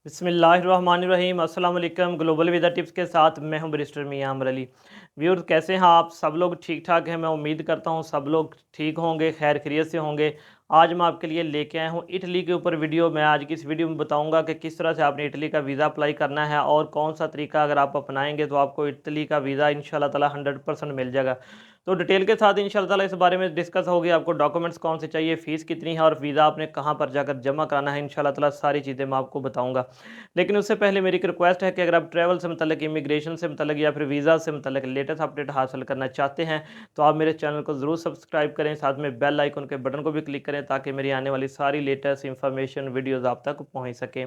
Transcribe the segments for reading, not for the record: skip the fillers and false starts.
बिस्मिल्लाहिर्रहमानिर्रहीम अस्सलाम वालेकुम। ग्लोबल वीज़ा टिप्स के साथ मैं हूं बैरिस्टर मियां अमर अली। व्यूअर्स, कैसे हैं आप? सब लोग ठीक ठाक हैं। मैं उम्मीद करता हूं सब लोग ठीक होंगे, खैर खैरियत से होंगे। आज मैं आपके लिए लेके आया हूं इटली के ऊपर वीडियो। मैं आज की इस वीडियो में बताऊंगा कि किस तरह से आपने इटली का वीज़ा अप्लाई करना है और कौन सा तरीका अगर आप अपनाएंगे तो आपको इटली का वीज़ा इंशाल्लाह ताला 100% मिल जाएगा। तो डिटेल के साथ इंशाल्लाह ताला इस बारे में डिस्कस होगी। आपको डॉक्यूमेंट्स कौन से चाहिए, फ़ीस कितनी है और वीज़ा आपने कहाँ पर जाकर जमा कराना है, इंशाल्लाह ताला सारी चीज़ें मैं आपको बताऊँगा। लेकिन उससे पहले मेरी एक रिक्वेस्ट है कि अगर आप ट्रैवल से मतलब इमिग्रेशन से मतलब या फिर वीज़ा से मतलब लेटेस्ट अपडेट हासिल करना चाहते हैं तो आप मेरे चैनल को ज़रूर सब्सक्राइब करें, साथ में बेल आइकन के बटन को भी क्लिक करें ताकि मेरी आने वाली सारी लेटेस्ट इंफॉर्मेशन वीडियोज़ आप तक पहुँच सकें।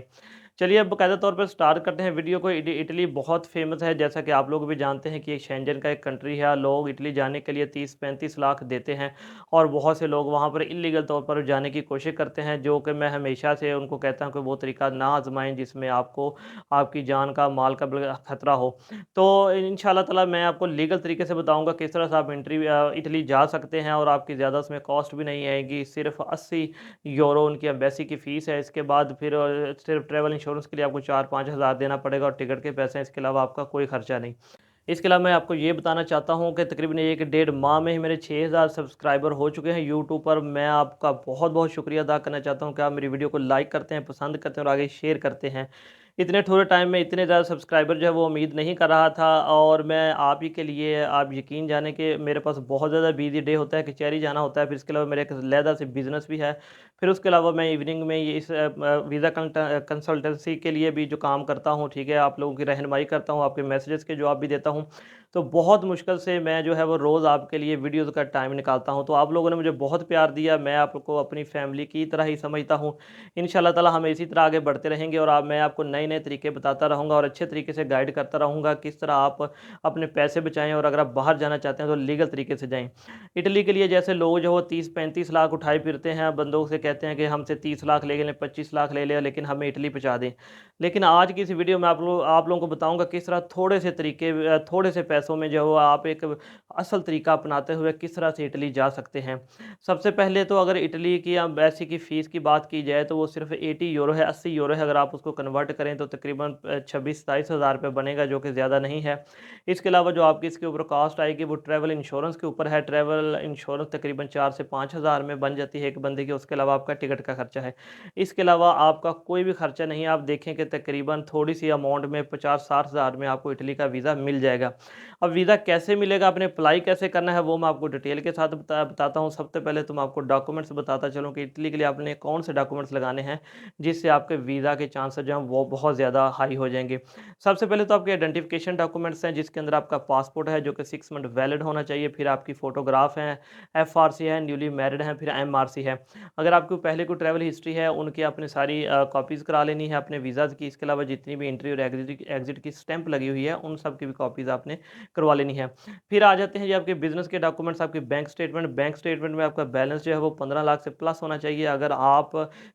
चलिए अब बाकायदा तौर पर स्टार्ट करते हैं वीडियो को। इटली बहुत फेमस है, जैसा कि आप लोग भी जानते हैं कि एक शेंजन का एक कंट्री है। लोग इटली जाने के लिए 30-35 लाख देते हैं और बहुत से लोग वहाँ पर इलीगल तौर पर जाने की कोशिश करते हैं, जो कि मैं हमेशा से उनको कहता हूँ कि वो तरीका ना आजमाएं जिसमें आपको आपकी जान का माल का खतरा हो। तो इंशाल्लाह ताला मैं आपको लीगल तरीके से बताऊंगा किस तरह से आप इटली जा सकते हैं और आपकी ज़्यादा उसमें कॉस्ट भी नहीं आएगी। सिर्फ 80 यूरो उनकी एम्बेसी की फ़ीस है। इसके बाद फिर सिर्फ ट्रैवल इंश्योरेंस के लिए आपको 4-5 हज़ार देना पड़ेगा और टिकट के पैसे हैं। इसके अलावा आपका कोई खर्चा नहीं। इसके अलावा मैं आपको ये बताना चाहता हूँ कि तकरीबन 1 डेढ़ माह में ही मेरे 6000 सब्सक्राइबर हो चुके हैं यूट्यूब पर। मैं आपका बहुत-बहुत शुक्रिया अदा करना चाहता हूँ कि आप मेरी वीडियो को लाइक करते हैं, पसंद करते हैं और आगे शेयर करते हैं। इतने थोड़े टाइम में इतने ज़्यादा सब्सक्राइबर जो है वो उम्मीद नहीं कर रहा था और मैं आप ही के लिए आप यकीन जाने कि मेरे पास बहुत ज़्यादा बिज़ी डे होता है, कचहरी जाना होता है, फिर इसके अलावा मेरा एक अलहदा से बिज़नेस भी है। फिर उसके अलावा मैं इवनिंग में ये इस वीज़ा कंसल्टेंसी के लिए भी जो काम करता हूँ, ठीक है, आप लोगों की रहनुमाई करता हूँ, आपके मैसेजेस के जवाब भी देता हूँ। तो बहुत मुश्किल से मैं जो है वो रोज़ आपके लिए वीडियोज़ का टाइम निकालता हूँ। तो आप लोगों ने मुझे बहुत प्यार दिया, मैं आपको अपनी फैमिली की तरह ही समझता हूँ। इंशाल्लाह ताला हम इसी तरह आगे बढ़ते रहेंगे और मैं आपको नए-नए तरीके बताता रहूँगा और अच्छे तरीके से गाइड करता रहूँगा किस तरह आप अपने पैसे बचाएँ और अगर आप बाहर जाना चाहते हैं तो लीगल तरीके से जाएँ। इटली के लिए जैसे लोग जो वो 30-35 लाख उठाए फिरते हैं, बंदों से कहते हैं कि हमसे 30 लाख ले लें, 25 लाख ले लें, लेकिन हमें इटली पहुँचा दें। लेकिन आज की इस वीडियो में आप लोगों को बताऊँगा किस तरह थोड़े से तरीके थोड़े से पैसों में जो है आप एक असल तरीका अपनाते हुए किस तरह से इटली जा सकते हैं। सबसे पहले तो अगर इटली की एम्बेसी की फ़ीस की बात की जाए तो वो सिर्फ़ 80 यूरो है, 80 यूरो है। अगर आप उसको कन्वर्ट करें तो तकरीबन 26-27 हज़ार रुपए बनेगा, जो कि ज़्यादा नहीं है। इसके अलावा जो आपकी इसके ऊपर कॉस्ट आएगी वो ट्रैवल इंश्योरेंस के ऊपर है। ट्रैवल इंश्योरेंस तकरीबन 4 से 5 हज़ार में बन जाती है एक बंदे की। उसके अलावा आपका टिकट का खर्चा है। इसके अलावा आपका कोई भी खर्चा नहीं है। आप देखें कि तकरीबन थोड़ी-सी अमाउंट में 50-60 हज़ार में आपको इटली का वीज़ा मिल जाएगा। अब वीज़ा कैसे मिलेगा, आपने अप्लाई कैसे करना है, वो मैं आपको डिटेल के साथ बताता हूँ। सबसे पहले तो मैं आपको डॉक्यूमेंट्स बताता चलूँ कि इटली के लिए आपने कौन से डॉक्यूमेंट्स लगाने हैं, जिससे आपके वीज़ा के चांसेस जो हैं वो बहुत ज़्यादा हाई हो जाएँगे। सबसे पहले तो आपके आइडेंटिफिकेशन डॉक्यूमेंट्स हैं, जिसके अंदर आपका पासपोर्ट है जो कि 6 मंथ वैलिड होना चाहिए। फिर आपकी फ़ोटोग्राफ हैं, एफआरसी है, न्यूली मैरिड हैं, फिर एमआरसी है। अगर आपको पहले कोई ट्रैवल हिस्ट्री है, उनकी आपने सारी कॉपीज़ करा लेनी है अपने वीज़ाज़ की। इसके अलावा जितनी भी एंट्री और एग्ज़िट की स्टैंप लगी हुई है, उन सब की भी कॉपीज़ आपने करवा लेनी है। फिर आ जाते हैं जी आपके बिज़नेस के डॉक्यूमेंट्स, आपके बैंक स्टेटमेंट में आपका बैलेंस जो है वो 15 लाख से प्लस होना चाहिए। अगर आप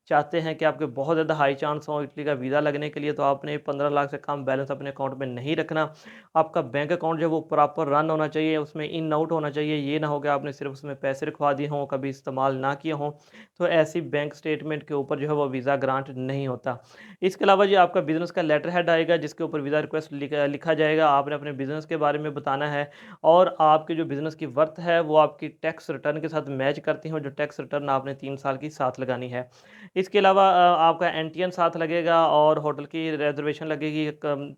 चाहते हैं कि आपके बहुत ज़्यादा हाई चांस हो इटली का वीज़ा लगने के लिए, तो आपने 15 लाख से कम बैलेंस अपने अकाउंट में नहीं रखना। आपका बैंक अकाउंट जो है वो प्रॉपर रन होना चाहिए, उसमें इन आउट होना चाहिए। ये ना हो कि आपने सिर्फ उसमें पैसे रखवा दिए हों, कभी इस्तेमाल ना किए हों, तो ऐसी बैंक स्टेटमेंट के ऊपर जो है वो वीज़ा ग्रांट नहीं होता। इसके अलावा जी आपका बिज़नेस का लेटर हेड आएगा, जिसके ऊपर वीज़ा रिक्वेस्ट लिखा जाएगा। आपने अपने बिज़नेस के बारे में बताना है और आपके जो बिज़नेस की वर्थ है वो आपकी टैक्स रिटर्न के साथ मैच करती हो, जो टैक्स रिटर्न आपने 3 साल की साथ लगानी है। इसके अलावा आपका एनटीएन साथ लगेगा और होटल की रिज़र्वेशन लगेगी।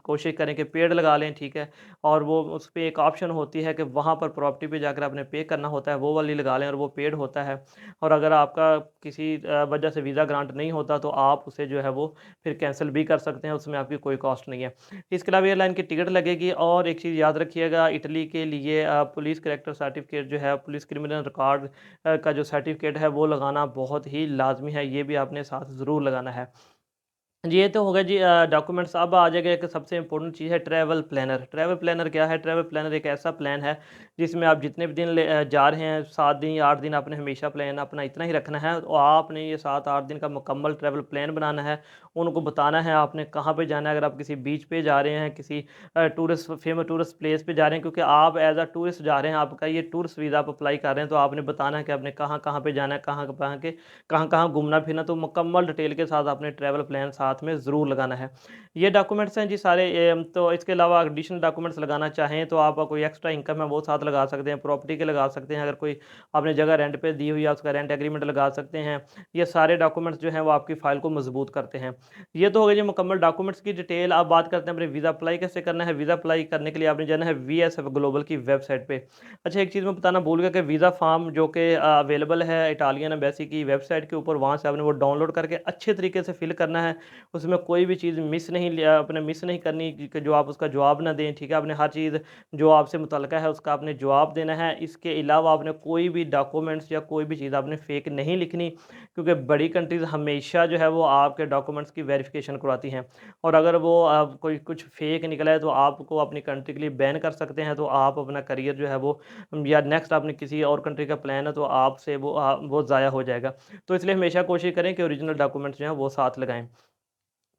कोशिश करें कि पेड लगा लें, ठीक है? और वो उस पे एक ऑप्शन होती है कि वहाँ पर प्रॉपर्टी पे जाकर आपने पे करना होता है, वो वाली लगा लें और वो पेड होता है। और अगर आपका किसी वजह से वीज़ा ग्रांट नहीं होता तो आप उसे जो है वो फिर कैंसल भी कर सकते हैं, उसमें आपकी कोई कॉस्ट नहीं है। इसके अलावा एयरलाइन की टिकट लगेगी और एक चीज़ याद रखिएगा, इटली के लिए पुलिस करैक्टर सर्टिफ़िकेट जो है, पुलिस क्रिमिनल रिकॉर्ड का जो सर्टिफ़िकेट है वो लगाना बहुत ही लाज़मी है, ये भी आपने साथ ज़रूर लगाना है। जी, ये तो हो गया जी डॉक्यूमेंट्स। अब आ जाएगा एक सबसे इम्पोर्टेंट चीज़ है ट्रैवल प्लानर। ट्रैवल प्लानर क्या है? ट्रैवल प्लानर एक ऐसा प्लान है जिसमें आप जितने भी दिन जा रहे हैं, 7 दिन या 8 दिन, आपने हमेशा प्लान अपना इतना ही रखना है और आपने ये 7-8 दिन का मुकम्मल ट्रैवल प्लान बनाना है। उनको बताना है आपने कहाँ पे जाना है। अगर आप किसी बीच पे जा रहे हैं, किसी फेमस टूरिस्ट प्लेस पे जा रहे हैं, क्योंकि आप एज़ अ टूरिस्ट जा रहे हैं, आपका ये टूरिस्ट वीज़ा आप अप्लाई कर रहे हैं, तो आपने बताना है कि आपने कहाँ-कहाँ पे जाना है, कहाँ-कहाँ घूमना फिरना, तो मुकम्मल डिटेल के साथ आपने ट्रैवल प्लान साथ में ज़रूर लगाना है। ये डॉक्यूमेंट्स हैं जी सारे। तो इसके अलावा एडिशनल डॉक्यूमेंट्स लगाना चाहें तो आप कोई एक्स्ट्रा इनकम है वो साथ लगा सकते हैं, प्रॉपर्टी के लगा सकते हैं, अगर कोई आपने जगह रेंट पे दी हुई है उसका रेंट एग्रीमेंट लगा सकते हैं। ये सारे डॉक्यूमेंट्स जो हैं वो आपकी फ़ाइल को मजबूत करते हैं। ये तो हो गई जी मुकम्मल डॉक्यूमेंट्स की डिटेल। अब बात करते हैं अपने वीज़ा अप्लाई कैसे करना है। वीज़ा अप्लाई करने के लिए आपने जाना है वीएसएफ ग्लोबल की वेबसाइट पे। अच्छा, एक चीज़ मैं बताना भूल गया कि वीज़ा फॉर्म जो कि अवेलेबल है इटालियन एम्बेसी की वेबसाइट के ऊपर, वहाँ से आपने वो डाउनलोड करके अच्छे तरीके से फिल करना है। उसमें कोई भी चीज़ मिस नहीं करनी कि जो आप उसका जवाब ना दें, ठीक है? आपने हर चीज़ जो आपसे मुतल्लिका है उसका आपने जवाब देना है। इसके अलावा आपने कोई भी डॉक्यूमेंट्स या कोई भी चीज़ आपने फ़ेक नहीं लिखनी, क्योंकि बड़ी कंट्रीज़ हमेशा जो है वो आपके डॉक्यूमेंट्स की वेरिफ़िकेशन करवाती हैं, और अगर वो कोई कुछ फ़ेक निकला है तो आपको अपनी कंट्री के लिए बैन कर सकते हैं। तो आप अपना करियर जो है वो या नेक्स्ट आपने किसी और कंट्री का प्लान है तो आपसे वो ज़ाया हो जाएगा। तो इसलिए हमेशा कोशिश करें कि ओरिजिनल डॉक्यूमेंट्स जो हैं वो साथ लगाएँ।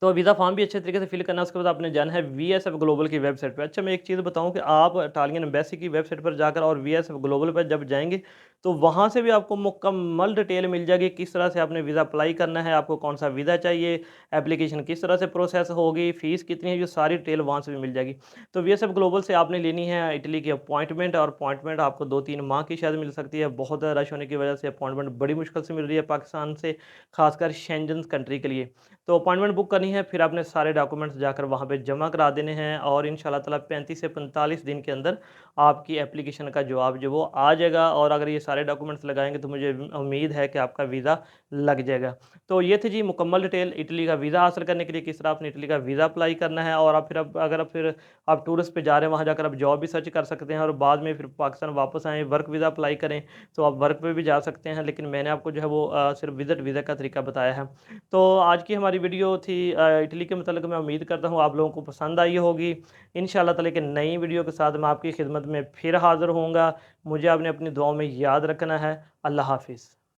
तो वीज़ा फॉर्म भी अच्छे तरीके से फिल करना है, उसके बाद आपने जाना है वीएसएफ ग्लोबल की वेबसाइट पे। अच्छा, मैं एक चीज़ बताऊँ कि आप इटालियन एम्बेसी की वेबसाइट पर जाकर और वीएसएफ ग्लोबल पर जब जाएँगे, तो वहाँ से भी आपको मुकम्मल डिटेल मिल जाएगी, किस तरह से आपने वीज़ा अप्लाई करना है, आपको कौन-सा वीज़ा चाहिए, एप्लीकेशन किस तरह से प्रोसेस होगी, फ़ीस कितनी है, ये सारी डिटेल वहाँ से भी मिल जाएगी। तो वीएसएफ ग्लोबल से आपने लेनी है इटली की अपॉइंटमेंट, और अपॉइंटमेंट आपको 2-3 माह की शायद मिल सकती है। बहुत रश होने की वजह से अपॉइंटमेंट बड़ी मुश्किल से मिल रही है पाकिस्तान से, ख़ासकर शेंजन कंट्री के लिए। तो अपॉइंटमेंट बुक करनी है, फिर आपने सारे डॉक्यूमेंट्स जाकर वहाँ पे जमा करा देने हैं, और इंशाल्लाह ताला 35 से 45 दिन के अंदर आपकी एप्लीकेशन का जवाब जो वो आ जाएगा। और अगर ये सारे डॉक्यूमेंट्स लगाएँगे तो मुझे उम्मीद है कि आपका वीज़ा लग जाएगा। तो ये थी जी मुकम्मल डिटेल इटली का वीज़ा हासिल करने के लिए किस तरह आपने इटली का वीज़ा अप्लाई करना है। और अगर आप टूरिस्ट पे जा रहे हैं, वहाँ जाकर आप जॉब भी सर्च कर सकते हैं, और बाद में फिर पाकिस्तान वापस आएँ, वर्क वीज़ा अप्लाई करें, तो आप वर्क पे भी जा सकते हैं। लेकिन मैंने आपको जो है वो सिर्फ़ विज़िट वीज़ा का तरीका बताया है। तो आज की हमारी वीडियो थी इटली के मतलब, मैं उम्मीद करता हूँ आप लोगों को पसंद आई होगी। इंशाल्लाह ताला एक नई वीडियो के साथ मैं आपकी खिदमत में फिर हाज़िर होऊँगा। मुझे आपने अपनी दुआओं में याद रखना है। अल्लाह हाफ़िज़।